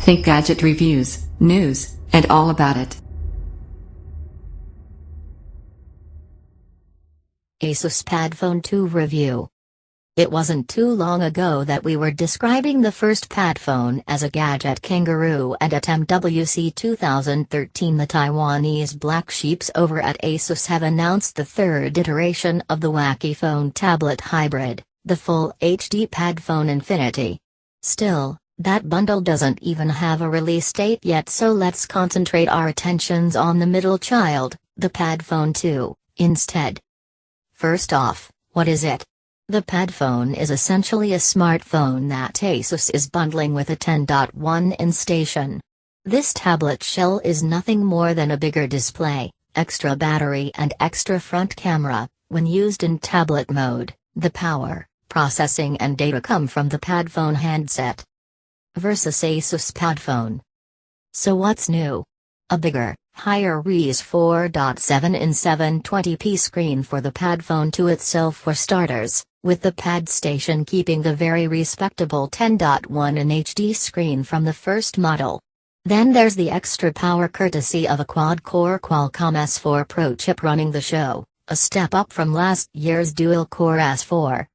Think gadget reviews, news, and all about it. Asus Padfone 2 review. It wasn't too long ago that we were describing the first Padfone as a gadget kangaroo, and at MWC 2013 the Taiwanese black sheeps over at Asus have announced the third iteration of the wacky phone tablet hybrid, the Full HD Padfone Infinity. Still, that bundle doesn't even have a release date yet, so let's concentrate our attentions on the middle child, the Padfone 2, instead. First off, what is it? The Padfone is essentially a smartphone that Asus is bundling with a 10.1-inch station. This tablet shell is nothing more than a bigger display, extra battery and extra front camera. When used in tablet mode, the power, processing and data come from the Padfone handset. Versus Asus Padfone. So what's new? A bigger, higher-res 4.7-inch 720p screen for the Padfone 2 itself for starters, with the Pad Station keeping the very respectable 10.1-inch HD screen from the first model. Then there's the extra power courtesy of a quad-core Qualcomm S4 Pro chip running the show, a step up from last year's dual-core S4.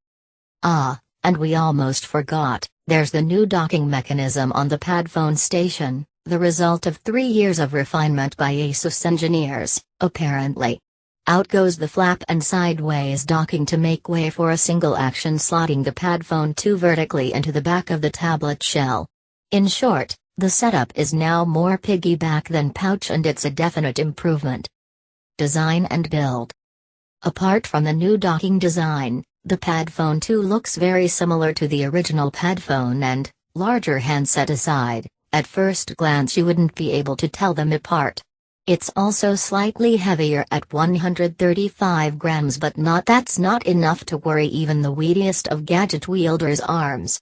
And we almost forgot, there's the new docking mechanism on the Padfone Station, the result of 3 years of refinement by Asus engineers, apparently. Out goes the flap and sideways docking to make way for a single action slotting the Padfone 2 vertically into the back of the tablet shell. In short, the setup is now more piggyback than pouch, and it's a definite improvement. Design and build. Apart from the new docking design, the Padfone 2 looks very similar to the original Padfone, and, larger handset aside, at first glance you wouldn't be able to tell them apart. It's also slightly heavier at 135 grams, but that's not enough to worry even the weediest of gadget wielders' arms.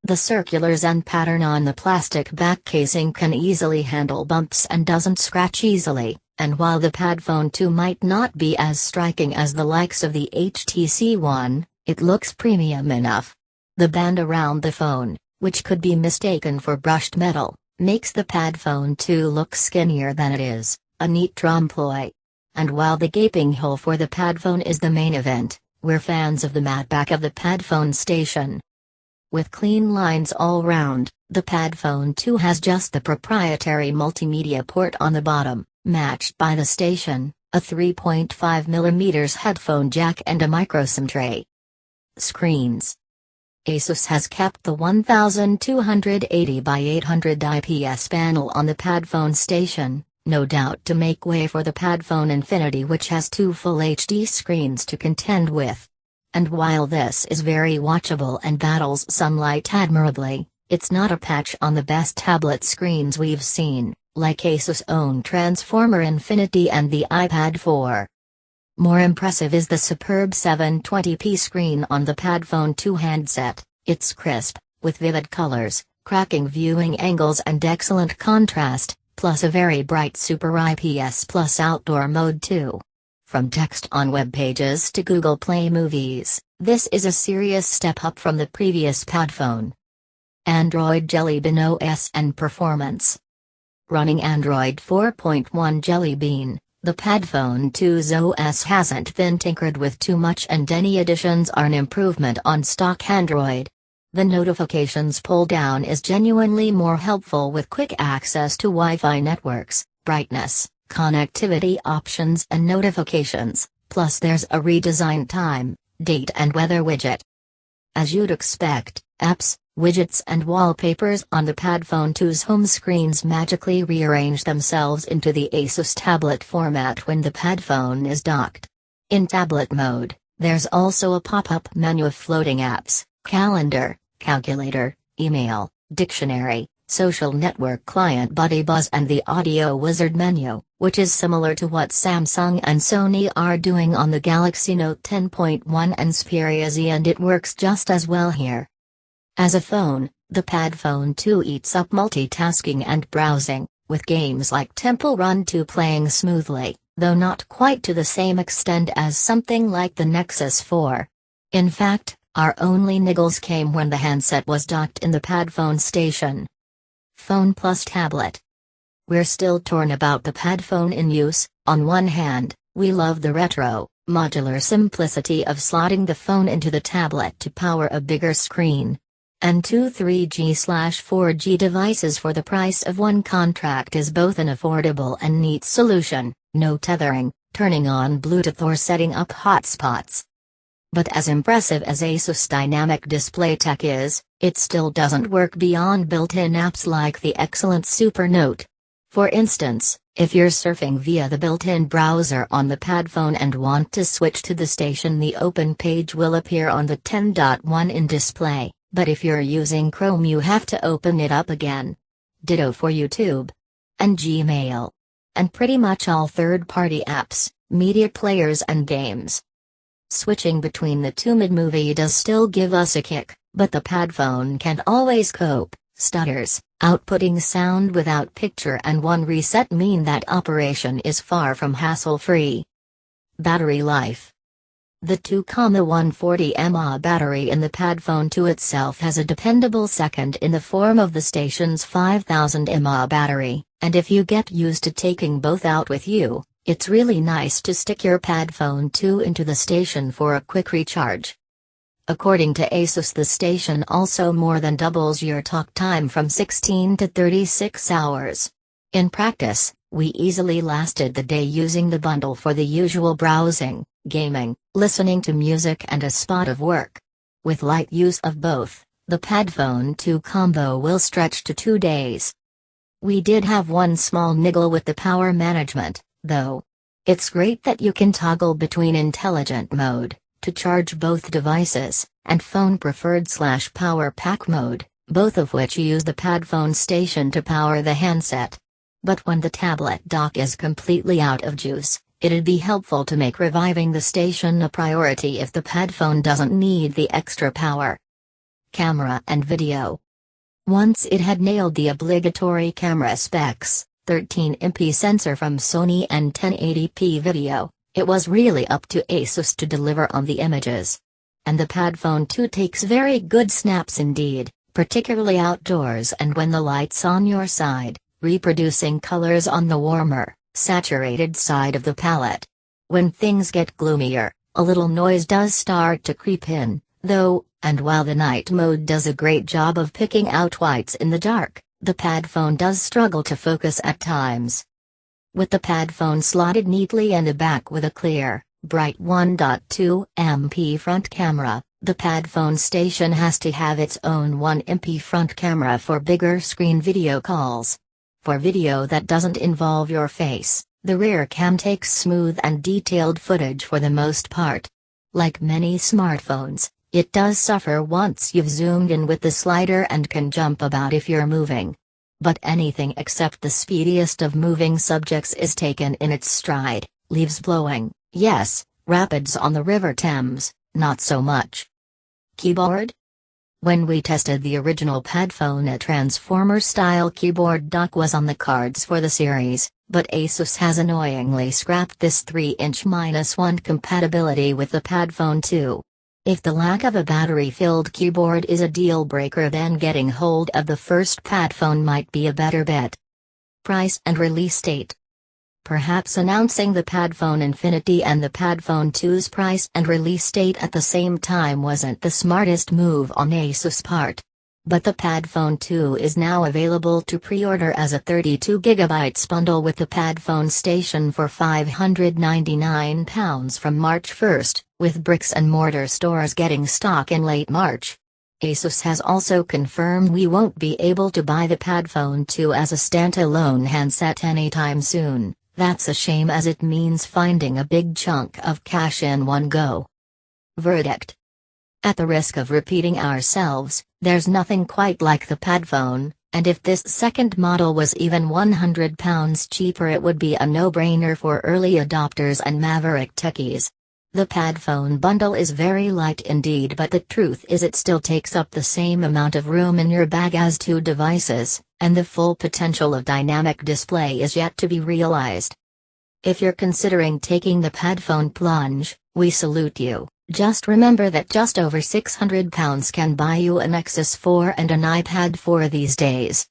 The circulars and pattern on the plastic back casing can easily handle bumps and doesn't scratch easily, and while the Padfone 2 might not be as striking as the likes of the HTC One, it looks premium enough. The band around the phone, which could be mistaken for brushed metal, makes the Padfone 2 look skinnier than it is, a neat trompe-l'oeil. And while the gaping hole for the Padfone is the main event, we're fans of the matte back of the Padfone Station. With clean lines all round, the Padfone 2 has just the proprietary multimedia port on the bottom, matched by the station, a 3.5mm headphone jack and a microSIM tray. Screens. Asus has kept the 1280 by 800 IPS panel on the Padfone Station, no doubt to make way for the Padfone Infinity, which has 2 full HD screens to contend with. And while this is very watchable and battles sunlight admirably, it's not a patch on the best tablet screens we've seen, like Asus' own Transformer Infinity and the iPad 4. More impressive is the superb 720p screen on the Padfone 2 handset. It's crisp, with vivid colors, cracking viewing angles and excellent contrast, plus a very bright Super IPS Plus outdoor mode too. From text on web pages to Google Play Movies, this is a serious step up from the previous Padfone. Android Jelly Bean OS and performance. Running Android 4.1 Jelly Bean, the Padfone 2's OS hasn't been tinkered with too much, and any additions are an improvement on stock Android. The notifications pull-down is genuinely more helpful with quick access to Wi-Fi networks, brightness, connectivity options and notifications, plus there's a redesigned time, date and weather widget. As you'd expect, apps, widgets and wallpapers on the Padfone 2's home screens magically rearrange themselves into the Asus tablet format when the Padfone is docked. In tablet mode, there's also a pop-up menu of floating apps, calendar, calculator, email, dictionary, social network client BuddyBuzz and the audio wizard menu, which is similar to what Samsung and Sony are doing on the Galaxy Note 10.1 and Xperia Z, and it works just as well here. As a phone, the Padfone 2 eats up multitasking and browsing, with games like Temple Run 2 playing smoothly, though not quite to the same extent as something like the Nexus 4. In fact, our only niggles came when the handset was docked in the Padfone Station. Phone plus tablet. We're still torn about the Padfone in use. On one hand, we love the retro, modular simplicity of slotting the phone into the tablet to power a bigger screen. And two 3G/4G devices for the price of one contract is both an affordable and neat solution, no tethering, turning on Bluetooth or setting up hotspots. But as impressive as Asus dynamic display tech is, it still doesn't work beyond built-in apps like the excellent Super Note. For instance, if you're surfing via the built-in browser on the Padfone and want to switch to the station, the open page will appear on the 10.1 in display, but if you're using Chrome you have to open it up again. Ditto for YouTube. And Gmail. And pretty much all third-party apps, media players and games. Switching between the two mid-movie does still give us a kick, but the Padfone can't always cope. Stutters, outputting sound without picture and one reset mean that operation is far from hassle-free. Battery life. The 2,140 mAh battery in the Padfone 2 itself has a dependable second in the form of the station's 5000 mAh battery, and if you get used to taking both out with you, it's really nice to stick your Padfone 2 into the station for a quick recharge. According to Asus, the station also more than doubles your talk time from 16 to 36 hours. In practice, we easily lasted the day using the bundle for the usual browsing, gaming, listening to music and a spot of work. With light use of both, the Padfone 2 combo will stretch to 2 days. We did have one small niggle with the power management, though. It's great that you can toggle between intelligent mode, to charge both devices, and phone preferred/power pack mode, both of which use the Padfone station to power the handset. But when the tablet dock is completely out of juice, it'd be helpful to make reviving the station a priority if the Padfone doesn't need the extra power. Camera and video. Once it had nailed the obligatory camera specs, 13MP sensor from Sony and 1080p video, it was really up to Asus to deliver on the images. And the Padfone 2 takes very good snaps indeed, particularly outdoors and when the light's on your side, reproducing colors on the warmer, saturated side of the palette. When things get gloomier, a little noise does start to creep in, though, and while the night mode does a great job of picking out whites in the dark, the Padfone does struggle to focus at times. With the Padfone slotted neatly in the back with a clear, bright 1.2MP front camera, the Padfone station has to have its own 1MP front camera for bigger screen video calls. For video that doesn't involve your face, the rear cam takes smooth and detailed footage for the most part. Like many smartphones, it does suffer once you've zoomed in with the slider and can jump about if you're moving. But anything except the speediest of moving subjects is taken in its stride, leaves blowing, yes, rapids on the River Thames, not so much. Keyboard? When we tested the original Padfone, a transformer-style keyboard dock was on the cards for the series, but Asus has annoyingly scrapped this 3"-1 compatibility with the Padfone 2. If the lack of a battery-filled keyboard is a deal-breaker, then getting hold of the first Padfone might be a better bet. Price and release date. Perhaps announcing the Padfone Infinity and the Padfone 2's price and release date at the same time wasn't the smartest move on Asus' part. But the Padfone 2 is now available to pre-order as a 32GB bundle with the Padfone station for £599 from March 1st, with bricks and mortar stores getting stock in late March. Asus has also confirmed we won't be able to buy the Padfone 2 as a standalone handset anytime soon. That's a shame, as it means finding a big chunk of cash in one go. Verdict. At the risk of repeating ourselves, there's nothing quite like the Padfone, and if this second model was even £100 cheaper, it would be a no-brainer for early adopters and maverick techies. The Padfone bundle is very light indeed, but the truth is it still takes up the same amount of room in your bag as two devices, and the full potential of dynamic display is yet to be realized. If you're considering taking the Padfone plunge, we salute you. Just remember that just over £600 can buy you a Nexus 4 and an iPad 4 these days.